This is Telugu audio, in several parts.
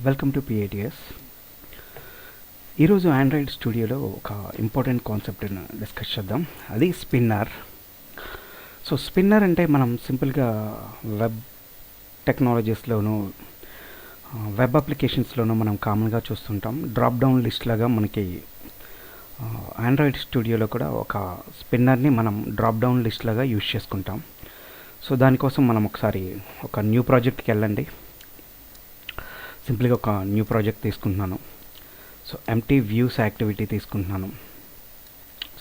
Welcome to పిఏటిఎస్. ఈరోజు ఆండ్రాయిడ్ స్టూడియోలో ఒక ఇంపార్టెంట్ కాన్సెప్ట్ని డిస్కస్ చేద్దాం. అది స్పిన్నర్. సో స్పిన్నర్ అంటే మనం సింపుల్గా వెబ్ టెక్నాలజీస్లోనూ వెబ్ అప్లికేషన్స్లోనూ మనం కామన్గా చూస్తుంటాం. డ్రాప్ డౌన్ లిస్ట్ లాగా మనకి ఆండ్రాయిడ్ స్టూడియోలో కూడా ఒక స్పిన్నర్ని మనం డ్రాప్ డౌన్ లిస్ట్ లాగా యూజ్ చేసుకుంటాం. సో దానికోసం మనం ఒకసారి ఒక న్యూ ప్రాజెక్ట్కి వెళ్ళండి. సింపుల్గా ఒక న్యూ ప్రాజెక్ట్ తీసుకుంటున్నాను. సో ఎంటీ వ్యూస్ యాక్టివిటీ తీసుకుంటున్నాను.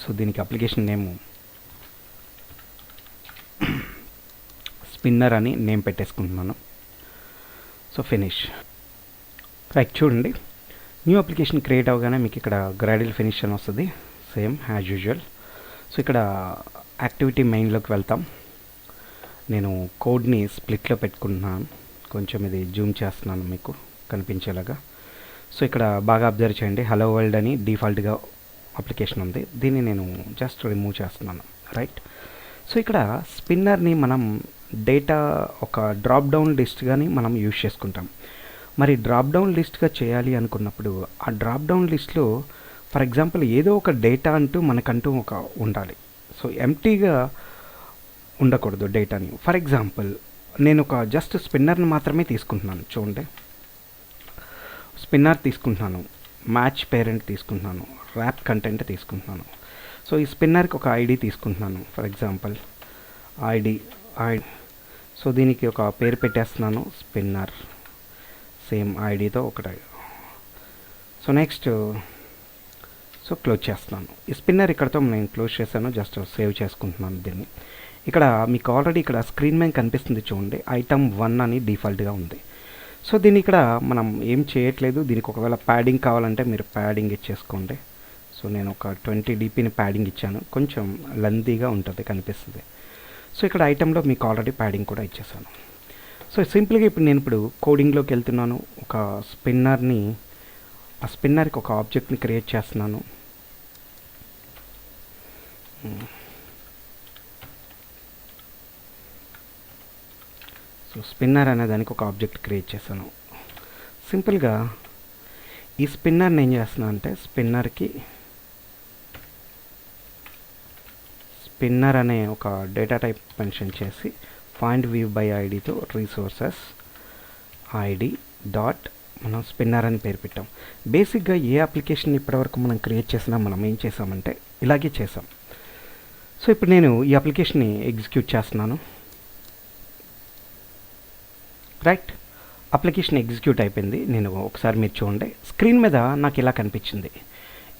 సో దీనికి అప్లికేషన్ నేమ్ స్పిన్నర్ అని నేమ్ పెట్టేసుకుంటున్నాను. So finish. రైట్, చూడండి, న్యూ అప్లికేషన్ క్రియేట్ అవ్వగానే మీకు ఇక్కడ గ్రాడ్యువల్ ఫినిష్ అని వస్తుంది, సేమ్ యాజ్ యూజువల్. సో ఇక్కడ యాక్టివిటీ మెయిన్లోకి వెళ్తాం. నేను కోడ్ని స్ప్లిట్లో పెట్టుకుంటున్నాను. కొంచెం ఇది జూమ్ చేస్తున్నాను మీకు కనిపించేలాగా. సో ఇక్కడ బాగా అబ్జర్వ్ చేయండి, హలో వరల్డ్ అని డిఫాల్ట్గా అప్లికేషన్ ఉంది. దీన్ని నేను జస్ట్ రిమూవ్ చేస్తున్నాను. రైట్. సో ఇక్కడ స్పిన్నర్ని మనం డేటా ఒక డ్రాప్ డౌన్ లిస్ట్గాని మనం యూజ్ చేసుకుంటాం. మరి డ్రాప్ డౌన్ లిస్ట్గా చేయాలి అనుకున్నప్పుడు ఆ డ్రాప్ డౌన్ లిస్ట్లో ఫర్ ఎగ్జాంపుల్ ఏదో ఒక డేటా అంటూ మనకంటూ ఒక ఉండాలి. సో ఎంటీగా ఉండకూడదు డేటాని. ఫర్ ఎగ్జాంపుల్ నేను ఒక జస్ట్ స్పిన్నర్ని మాత్రమే తీసుకుంటున్నాను. చూడండి, స్పిన్నర్ తీసుకుంటున్నాను, మ్యాచ్ పేరెంట్ తీసుకుంటున్నాను, ర్యాప్ కంటెంట్ తీసుకుంటున్నాను. సో ఈ స్పిన్నర్కి ఒక ఐడి తీసుకుంటున్నాను, ఫర్ ఎగ్జాంపుల్ ఐడి. సో దీనికి ఒక పేరు పెట్టేస్తున్నాను, స్పిన్నర్, సేమ్ ఐడితో ఒకటి. సో నెక్స్ట్ సో క్లోజ్ చేస్తున్నాను. ఈ స్పిన్నర్ ఇక్కడతో నేను క్లోజ్ చేశాను, జస్ట్ సేవ్ చేసుకుంటున్నాను దీన్ని. ఇక్కడ మీకు ఆల్రెడీ ఇక్కడ స్క్రీన్ మీద కనిపిస్తుంది, చూడండి, ఐటమ్ 1 అని డిఫాల్ట్గా ఉంది. సో దీన్ని ఇక్కడ మనం ఏం చేయట్లేదు. దీనికి ఒకవేళ ప్యాడింగ్ కావాలంటే మీరు ప్యాడింగ్ ఇచ్చేసుకోండి. సో నేను ఒక 20 dpని ప్యాడింగ్ ఇచ్చాను, కొంచెం లెంతీగా ఉంటుంది, కనిపిస్తుంది. సో ఇక్కడ ఐటెంలో మీకు ఆల్రెడీ ప్యాడింగ్ కూడా ఇచ్చేసాను. సో సింపుల్గా ఇప్పుడు కోడింగ్లోకి వెళ్తున్నాను. ఒక స్పిన్నర్ని, ఆ స్పిన్నర్కి ఒక ఆబ్జెక్ట్ని క్రియేట్ చేస్తున్నాను. సో స్పిన్నర్ అనే దానికి ఒక ఆబ్జెక్ట్ క్రియేట్ చేశాను. సింపుల్గా ఈ స్పిన్నర్ని ఏం చేస్తున్నా అంటే స్పిన్నర్ అనే ఒక డేటా టైప్ మెన్షన్ చేసి ఫైండ్ వ్యూ బై ఐడితో రీసోర్సెస్ ఐడి డాట్ మనం స్పిన్నర్ అని పేరు పెట్టాం. బేసిక్గా ఏ అప్లికేషన్ ఇప్పటివరకు మనం క్రియేట్ చేసినా మనం ఏం చేసామంటే ఇలాగే చేసాం. సో ఇప్పుడు నేను ఈ అప్లికేషన్ని ఎగ్జిక్యూట్ చేస్తున్నాను. రైట్, అప్లికేషన్ ఎగ్జిక్యూట్ అయిపోయింది. నేను ఒకసారి మీరు చూడండి, స్క్రీన్ మీద నాకు ఇలా కనిపించింది.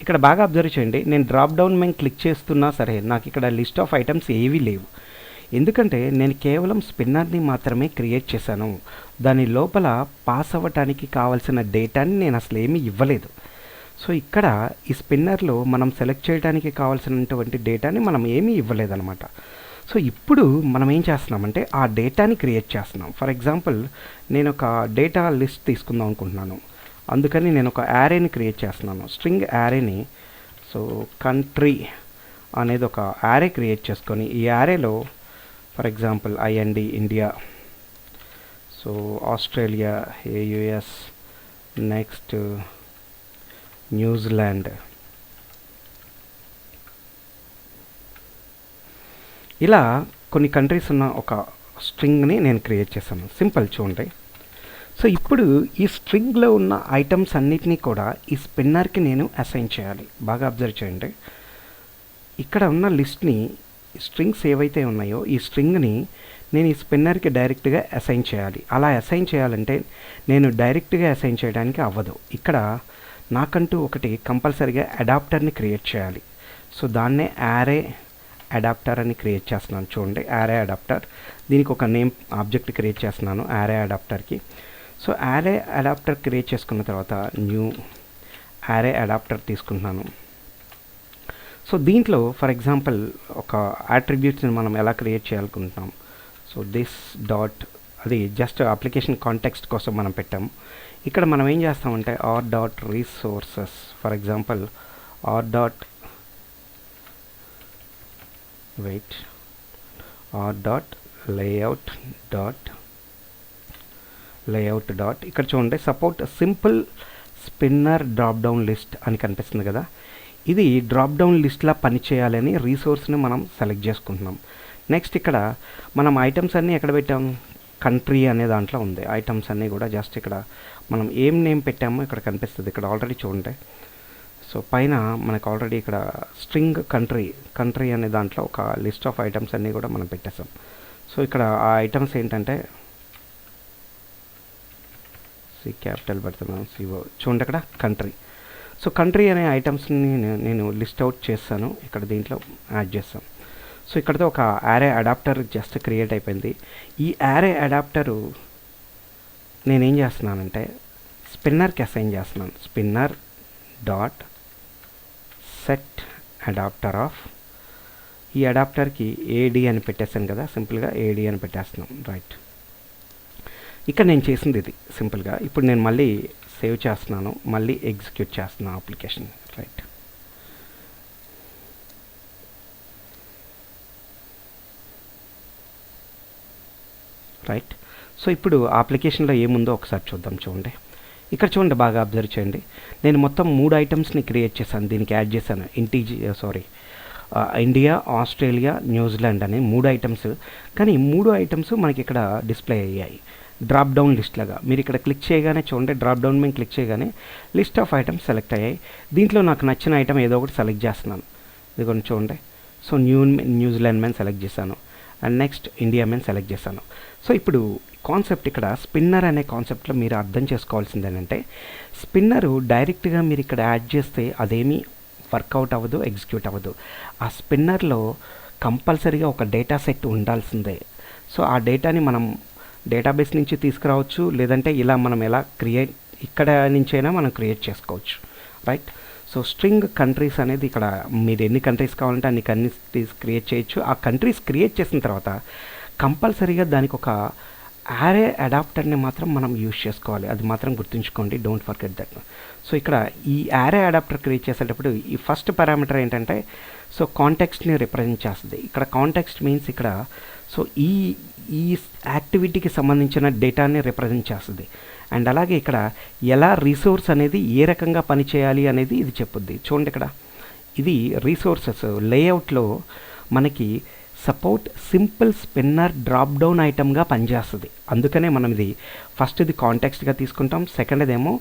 ఇక్కడ బాగా అబ్జర్వ్ చేయండి, నేను డ్రాప్ డౌన్ మేము క్లిక్ చేస్తున్నా సరే నాకు ఇక్కడ లిస్ట్ ఆఫ్ ఐటమ్స్ ఏవీ లేవు. ఎందుకంటే నేను కేవలం స్పిన్నర్ని మాత్రమే క్రియేట్ చేశాను. దాని లోపల పాస్ అవ్వటానికి కావాల్సిన డేటాని నేను అసలు ఏమీ ఇవ్వలేదు. సో ఇక్కడ ఈ స్పిన్నర్లో మనం సెలెక్ట్ చేయడానికి కావాల్సినటువంటి డేటాని మనం ఏమీ ఇవ్వలేదన్నమాట. సో ఇప్పుడు మనం ఏం చేస్తున్నామంటే ఆ డేటాని క్రియేట్ చేస్తున్నాం. ఫర్ ఎగ్జాంపుల్ నేను ఒక డేటా లిస్ట్ తీసుకుందాం అనుకుంటున్నాను. అందుకని నేను ఒక యారేని క్రియేట్ చేస్తున్నాను, స్ట్రింగ్ యారేని. సో కంట్రీ అనేది ఒక యారే క్రియేట్ చేసుకొని ఈ యారేలో for example IND India, so Australia, AUS, next New Zealand, ఇలా కొన్ని కంట్రీస్ ఉన్న ఒక స్ట్రింగ్ని నేను క్రియేట్ చేశాను. సింపుల్, చూడండి. సో ఇప్పుడు ఈ స్ట్రింగ్లో ఉన్న ఐటమ్స్ అన్నిటినీ కూడా ఈ స్పిన్నర్కి నేను అసైన్ చేయాలి. బాగా అబ్జర్వ్ చేయండి, ఇక్కడ ఉన్న లిస్ట్ని, స్ట్రింగ్స్ ఏవైతే ఉన్నాయో ఈ స్ట్రింగ్ని నేను ఈ స్పిన్నర్కి డైరెక్ట్గా అసైన్ చేయాలి. అలా అసైన్ చేయాలంటే నేను డైరెక్ట్గా అసైన్ చేయడానికి అవ్వదు. ఇక్కడ నాకంటూ ఒకటి కంపల్సరీగా అడాప్టర్ని క్రియేట్ చేయాలి. సో దాన్నే యారే అడాప్టర్ అని క్రియేట్ చేస్తున్నాను. చూడండి, యారే అడాప్టర్. దీనికి ఒక నేమ్ ఆబ్జెక్ట్ క్రియేట్ చేస్తున్నాను యారే అడాప్టర్కి. సో యారే అడాప్టర్ క్రియేట్ చేసుకున్న తర్వాత న్యూ యారే అడాప్టర్ తీసుకుంటున్నాను. సో దీంట్లో ఫర్ ఎగ్జాంపుల్ ఒక అట్రిబ్యూట్స్ని మనం ఎలా క్రియేట్ చేయాలనుకుంటున్నాం. సో దిస్ డాట్, అది జస్ట్ అప్లికేషన్ కాంటెక్స్ట్ కోసం మనం పెట్టాము. ఇక్కడ మనం ఏం చేస్తామంటే are dot resources, for example are dot r dot layout dot layout dot ఇక్కడ చూడండి support simple spinner drop down list అని కనిపిస్తుంది కదా, ఇది డ్రాప్ డౌన్ లిస్ట్లా పనిచేయాలని రీసోర్స్ని మనం సెలెక్ట్ చేసుకుంటున్నాం. నెక్స్ట్ ఇక్కడ మనం ఐటమ్స్ అన్నీ ఎక్కడ పెట్టాం, కంట్రీ అనే దాంట్లో ఉంది. ఐటమ్స్ అన్నీ కూడా జస్ట్ ఇక్కడ మనం ఏం నేమ్ పెట్టామో ఇక్కడ కనిపిస్తుంది. ఇక్కడ ఆల్రెడీ చూడండి, సో పైన మనకు ఆల్రెడీ ఇక్కడ స్ట్రింగ్ కంట్రీ అనే దాంట్లో ఒక లిస్ట్ ఆఫ్ ఐటమ్స్ అన్నీ కూడా మనం పెట్టేసాం. సో ఇక్కడ ఆ ఐటమ్స్ ఏంటంటే సి క్యాపిటల్ పెడుతున్నాం, సిఓ చూడండి అక్కడ కంట్రీ. సో కంట్రీ అనే ఐటమ్స్ని నేను లిస్ట్ అవుట్ చేస్తాను, ఇక్కడ దీంట్లో యాడ్ చేస్తాను. సో ఇక్కడతో ఒక యారే అడాప్టర్ జస్ట్ క్రియేట్ అయిపోయింది. ఈ యారే అడాప్టరు నేనేం చేస్తున్నానంటే స్పిన్నర్కి అసైన్ చేస్తున్నాను. Spinner dot set adapter of, ఈ అడాప్టర్కి ఏడి అని పెట్టేసాను కదా, సింపుల్గా ఏడి అని పెట్టేస్తున్నాం. రైట్, ఇక్కడ నేను చేసింది ఇది సింపుల్గా. ఇప్పుడు నేను మళ్ళీ సేవ్ చేస్తున్నాను, మళ్ళీ ఎగ్జిక్యూట్ చేస్తున్నాను అప్లికేషన్. Right, right. సో ఇప్పుడు అప్లికేషన్లో ఏముందో ఒకసారి చూద్దాం. చూడండి ఇక్కడ చూడండి, బాగా అబ్జర్వ్ చేయండి. నేను మొత్తం 3 ఐటమ్స్ని క్రియేట్ చేశాను, దీనికి యాడ్ చేశాను. ఇండియా, ఆస్ట్రేలియా, న్యూజిలాండ్ అనే 3 ఐటమ్స్. కానీ ఈ 3 ఐటమ్స్ మనకి ఇక్కడ డిస్ప్లే అయ్యాయి డ్రాప్ డౌన్ లిస్ట్ లాగా. మీరు ఇక్కడ క్లిక్ చేయగానే చూడండి, డ్రాప్ డౌన్ మీద క్లిక్ చేయగానే లిస్ట్ ఆఫ్ ఐటమ్స్ సెలెక్ట్ అయ్యాయి. దీంట్లో నాకు నచ్చిన ఐటమ్ ఏదో ఒకటి సెలెక్ట్ చేస్తున్నాను. ఇది కొంచెం చూడండి. సో న్యూజిలాండ్ మీద సెలెక్ట్ చేశాను, అండ్ నెక్స్ట్ ఇండియా మీద సెలెక్ట్ చేశాను. సో ఇప్పుడు కాన్సెప్ట్ ఇక్కడ స్పిన్నర్ అనే కాన్సెప్ట్లో మీరు అర్థం చేసుకోవాల్సింది ఏంటంటే, స్పిన్నరు డైరెక్ట్గా మీరు ఇక్కడ యాడ్ చేస్తే అదేమీ వర్కౌట్ అవ్వదు, ఎగ్జిక్యూట్ అవ్వదు. ఆ స్పిన్నర్లో కంపల్సరీగా ఒక డేటా సెట్ ఉండాల్సిందే. సో ఆ డేటాని మనం డేటాబేస్ నుంచి తీసుకురావచ్చు, లేదంటే ఇలా మనం ఎలా ఇక్కడ నుంచైనా మనం క్రియేట్ చేసుకోవచ్చు. రైట్, సో స్ట్రింగ్ కంట్రీస్ అనేది ఇక్కడ మీరు ఎన్ని కంట్రీస్ కావాలంటే అన్ని కంట్రీస్ క్రియేట్ చేయొచ్చు. ఆ కంట్రీస్ క్రియేట్ చేసిన తర్వాత కంపల్సరీగా దానికి ఒక యారే అడాప్టర్ని మాత్రం మనం యూజ్ చేసుకోవాలి, అది మాత్రం గుర్తుంచుకోండి, డోంట్ ఫర్గెట్ దట్. సో ఇక్కడ ఈ యారే అడాప్టర్ క్రియేట్ చేసేటప్పుడు ఈ ఫస్ట్ పారామీటర్ ఏంటంటే, సో కాంటెక్స్ట్ని రిప్రజెంట్ చేస్తుంది. ఇక్కడ కాంటెక్స్ట్ మీన్స్ ఇక్కడ సో ఈ యాక్టివిటీకి సంబంధించిన డేటాని రిప్రజెంట్ చేస్తుంది. అండ్ అలాగే ఇక్కడ ఎలా రీసోర్స్ అనేది ఏ రకంగా పనిచేయాలి అనేది ఇది చెప్పుద్ది. చూడండి ఇక్కడ ఇది రీసోర్సెస్ లేఅవుట్లో మనకి support simple spinner drop down ఐటమ్గా పనిచేస్తుంది. అందుకనే మనం ఇది ఫస్ట్ ఇది కాంటెక్స్ట్గా తీసుకుంటాం, సెకండ్ ఏమో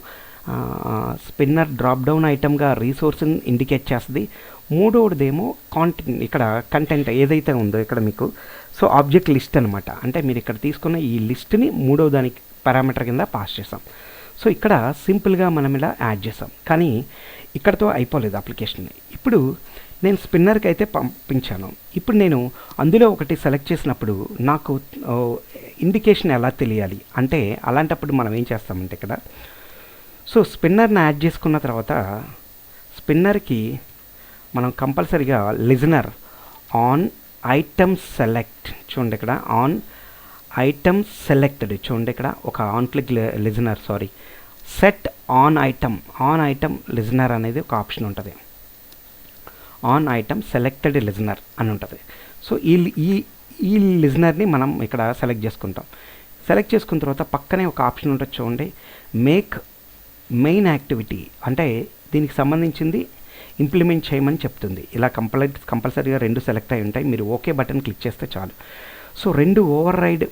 స్పిన్నర్ డ్రాప్ డౌన్ ఐటమ్గా రీసోర్స్ని ఇండికేట్ చేస్తుంది, మూడవదేమో ఇక్కడ కంటెంట్ ఏదైతే ఉందో ఇక్కడ మీకు సో ఆబ్జెక్ట్ లిస్ట్ అనమాట. అంటే మీరు ఇక్కడ తీసుకున్న ఈ లిస్ట్ని మూడవ దానికి పారామీటర్ కింద పాస్ చేసాం. సో ఇక్కడ సింపుల్గా మనం ఇలా యాడ్ చేసాం, కానీ ఇక్కడతో అయిపోలేదు అప్లికేషన్. ఇప్పుడు నేను స్పిన్నర్కి అయితే పంపించాను. ఇప్పుడు నేను అందులో ఒకటి సెలెక్ట్ చేసినప్పుడు నాకు ఇండికేషన్ ఎలా తెలియాలి అంటే, అలాంటప్పుడు మనం ఏం చేస్తామంటే ఇక్కడ సో స్పిన్నర్ని యాడ్ చేసుకున్న తర్వాత స్పిన్నర్కి మనం కంపల్సరీగా లిజనర్ ఆన్ ఐటమ్ సెలెక్ట్, చూడండి ఇక్కడ ఆన్ ఐటమ్ సెలెక్టెడ్, చూడండి ఇక్కడ ఒక on click listener set on item listener అనేది ఒక ఆప్షన్ ఉంటుంది. ఆన్ ఐటమ్ సెలెక్టెడ్ లిజనర్ అని ఉంటుంది. సో ఈ లిజనర్ని మనం ఇక్కడ సెలెక్ట్ చేసుకుంటాం. సెలెక్ట్ చేసుకున్న తర్వాత పక్కనే ఒక ఆప్షన్ ఉంటుంది చూడండి, మేక్ మెయిన్ యాక్టివిటీ, అంటే దీనికి సంబంధించింది ఇంప్లిమెంట్ చేయమని చెప్తుంది. ఇలా కంపల్సరీగా 2 సెలెక్ట్ అయి ఉంటాయి. మీరు ఓకే బటన్ క్లిక్ చేస్తే చాలు. సో 2 ఓవర్ రైడ్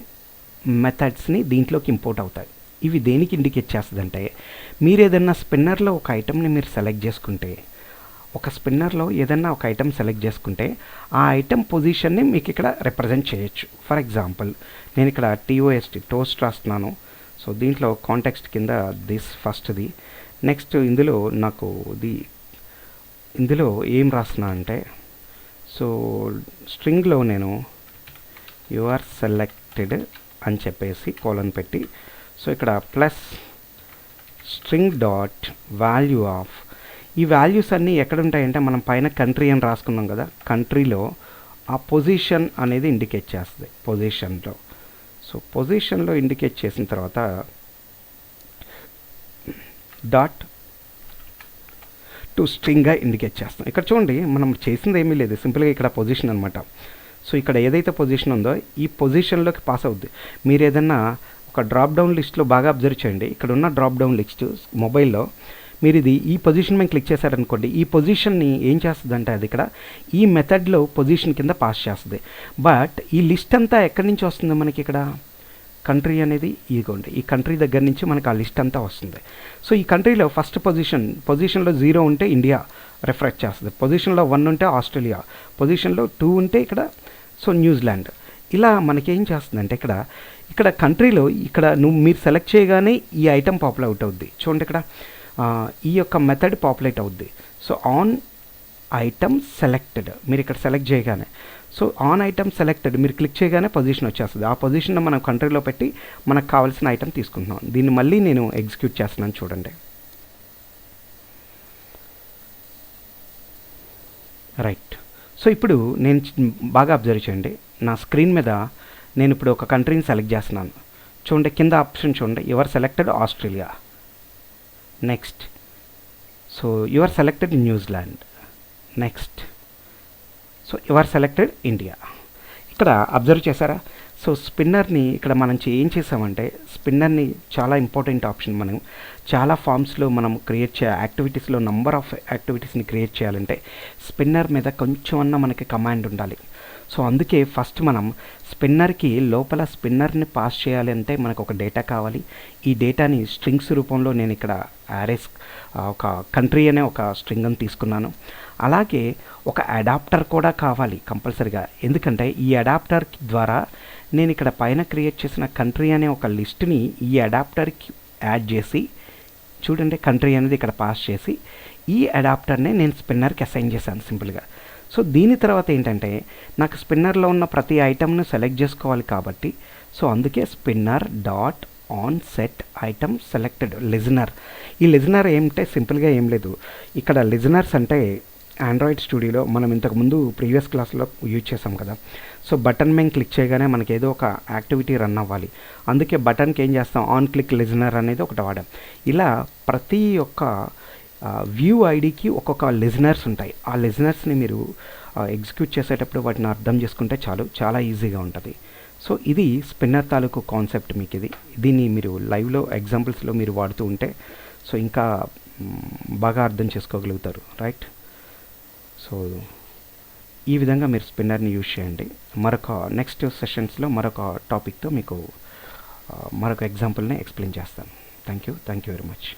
మెథడ్స్ని దీంట్లోకి ఇంపోర్ట్ అవుతాయి. ఇవి దేనికి ఇండికేట్ చేస్తుందంటే, మీరు ఏదన్నా స్పిన్నర్లో ఒక ఐటమ్ని మీరు సెలెక్ట్ చేసుకుంటే, ఒక స్పిన్నర్లో ఏదన్నా ఒక ఐటమ్ సెలెక్ట్ చేసుకుంటే ఆ ఐటమ్ పొజిషన్ని మీకు ఇక్కడ రిప్రజెంట్ చేయొచ్చు. ఫర్ ఎగ్జాంపుల్ నేను ఇక్కడ టోస్ట్ రాస్తున్నాను. సో దీంట్లో కాంటెక్స్ట్ కింద దిస్ ఫస్ట్ది, నెక్స్ట్ ఇందులో ఏం రాస్తున్నా అంటే, సో స్ట్రింగ్లో నేను యు ఆర్ సెలెక్టెడ్ అని చెప్పేసి కోలన్ పెట్టి, సో ఇక్కడ plus string dot value of, ఈ వాల్యూస్ అన్నీ ఎక్కడ ఉంటాయంటే మనం పైన కంట్రీ అని రాసుకున్నాం కదా, కంట్రీలో ఆ పొజిషన్ అనేది ఇండికేట్ చేస్తుంది పొజిషన్లో. సో పొజిషన్లో ఇండికేట్ చేసిన తర్వాత డాట్ టు స్ట్రింగ్గా ఇండికేట్ చేస్తాం. ఇక్కడ చూడండి మనం చేసింది ఏమీ లేదు, సింపుల్గా ఇక్కడ పొజిషన్ అనమాట. సో ఇక్కడ ఏదైతే పొజిషన్ ఉందో ఈ పొజిషన్లోకి పాస్ అవుద్ది. మీరు ఏదన్నా ఒక డ్రాప్ డౌన్ లిస్ట్లో బాగా అబ్జర్వ్ చేయండి. ఇక్కడ ఉన్న డ్రాప్ డౌన్ లిస్ట్ మొబైల్లో మీరు ఇది ఈ పొజిషన్ మీద క్లిక్ చేశారనుకోండి, ఈ పొజిషన్ని ఏం చేస్తుందంటే అది ఇక్కడ ఈ మెథడ్లో పొజిషన్ కింద పాస్ చేస్తుంది. బట్ ఈ లిస్ట్ అంతా ఎక్కడి నుంచి వస్తుంది మనకి? ఇక్కడ కంట్రీ అనేది ఇదిగోండి, ఈ కంట్రీ దగ్గర నుంచి మనకు ఆ లిస్ట్ అంతా వస్తుంది. సో ఈ కంట్రీలో ఫస్ట్ పొజిషన్లో 0 ఉంటే ఇండియా రిఫ్రెష్ చేస్తుంది, పొజిషన్లో 1 ఉంటే ఆస్ట్రేలియా, పొజిషన్లో 2 ఉంటే ఇక్కడ సో న్యూజిలాండ్. ఇలా మనకేం చేస్తుందంటే ఇక్కడ కంట్రీలో ఇక్కడ మీరు సెలెక్ట్ చేయగానే ఈ ఐటెం పాపులేట్ అవుట్ అవుద్ది. చూడండి ఇక్కడ ఈ యొక్క మెథడ్ పాపులేట్ అవుద్ది. సో ఆన్ ఐటమ్ సెలెక్టెడ్ మీరు ఇక్కడ సెలెక్ట్ చేయగానే, సో ఆన్ ఐటమ్ సెలెక్టెడ్ మీరు క్లిక్ చేయగానే పొజిషన్ వచ్చేస్తుంది. ఆ పొజిషన్ మనం కంట్రీలో పెట్టి మనకు కావాల్సిన ఐటమ్ తీసుకుంటున్నాం. దీన్ని మళ్ళీ నేను ఎగ్జిక్యూట్ చేస్తున్నాను చూడండి. రైట్. సో ఇప్పుడు నేను బాగా అబ్జర్వ్ చేయండి, నా స్క్రీన్ మీద నేను ఇప్పుడు ఒక కంట్రీని సెలెక్ట్ చేస్తున్నాను. చూడండి కింద ఆప్షన్ చూడండి, your selected Australia, next. So your selected New Zealand, next. So your selected India. ఇక్కడ అబ్జర్వ్ చేశారా? సో స్పిన్నర్ని ఇక్కడ మనం ఏం చేసామంటే, స్పిన్నర్ని చాలా ఇంపార్టెంట్ ఆప్షన్. మనం చాలా ఫామ్స్లో మనం క్రియేట్ యాక్టివిటీస్లో నంబర్ ఆఫ్ యాక్టివిటీస్ని క్రియేట్ చేయాలంటే స్పిన్నర్ మీద కొంచెం అన్న మనకి కమాండ్ ఉండాలి. సో అందుకే ఫస్ట్ మనం స్పిన్నర్కి లోపల స్పిన్నర్ని పాస్ చేయాలి అంటే మనకు ఒక డేటా కావాలి. ఈ డేటాని స్ట్రింగ్స్ రూపంలో నేను ఇక్కడ యారేస్ ఒక కంట్రీ అనే ఒక స్ట్రింగ్ అని తీసుకున్నాను. అలాగే ఒక అడాప్టర్ కూడా కావాలి కంపల్సరిగా, ఎందుకంటే ఈ అడాప్టర్ ద్వారా నేను ఇక్కడ పైన క్రియేట్ చేసిన కంట్రీ అనే ఒక లిస్ట్ని ఈ అడాప్టర్కి యాడ్ చేసి, చూడండి కంట్రీ అనేది ఇక్కడ పాస్ చేసి ఈ అడాప్టర్ని నేను స్పిన్నర్కి అసైన్ చేశాను సింపుల్గా. సో దీని తర్వాత ఏంటంటే నాకు స్పిన్నర్లో ఉన్న ప్రతి ఐటమ్ను సెలెక్ట్ చేసుకోవాలి కాబట్టి, సో అందుకే spinner dot on set item selected listener. ఈ లిజనర్ ఏమిటంటే సింపుల్గా ఏం లేదు, ఇక్కడ లిజనర్స్ అంటే ఆండ్రాయిడ్ స్టూడియోలో మనం ఇంతకుముందు ప్రీవియస్ క్లాస్లో యూజ్ చేసాం కదా. సో బటన్ మేము క్లిక్ చేయగానే మనకి ఏదో ఒక యాక్టివిటీ రన్ అవ్వాలి, అందుకే బటన్కి ఏం చేస్తాం, ఆన్ క్లిక్ లిజనర్ అనేది ఒకటి వాడాం. ఇలా ప్రతి ఒక్క వ్యూ ఐడికి ఒక్కొక్క లిజనర్స్ ఉంటాయి. ఆ లిజనర్స్ని మీరు ఎగ్జిక్యూట్ చేసేటప్పుడు వాటిని అర్థం చేసుకుంటే చాలా ఈజీగా ఉంటుంది. సో ఇది స్పిన్నర్ తాలూకు కాన్సెప్ట్. మీకు దీన్ని మీరు లైవ్లో ఎగ్జాంపుల్స్లో మీరు వాడుతూ ఉంటే సో ఇంకా బాగా అర్థం చేసుకోగలుగుతారు. రైట్. సో ఈ విధంగా మీరు స్పిన్నర్ని యూజ్ చేయండి. మరొక నెక్స్ట్ సెషన్స్లో మరొక టాపిక్తో మీకు మరొక ఎగ్జాంపుల్ని ఎక్స్ప్లెయిన్ చేస్తాను. Thank you very much.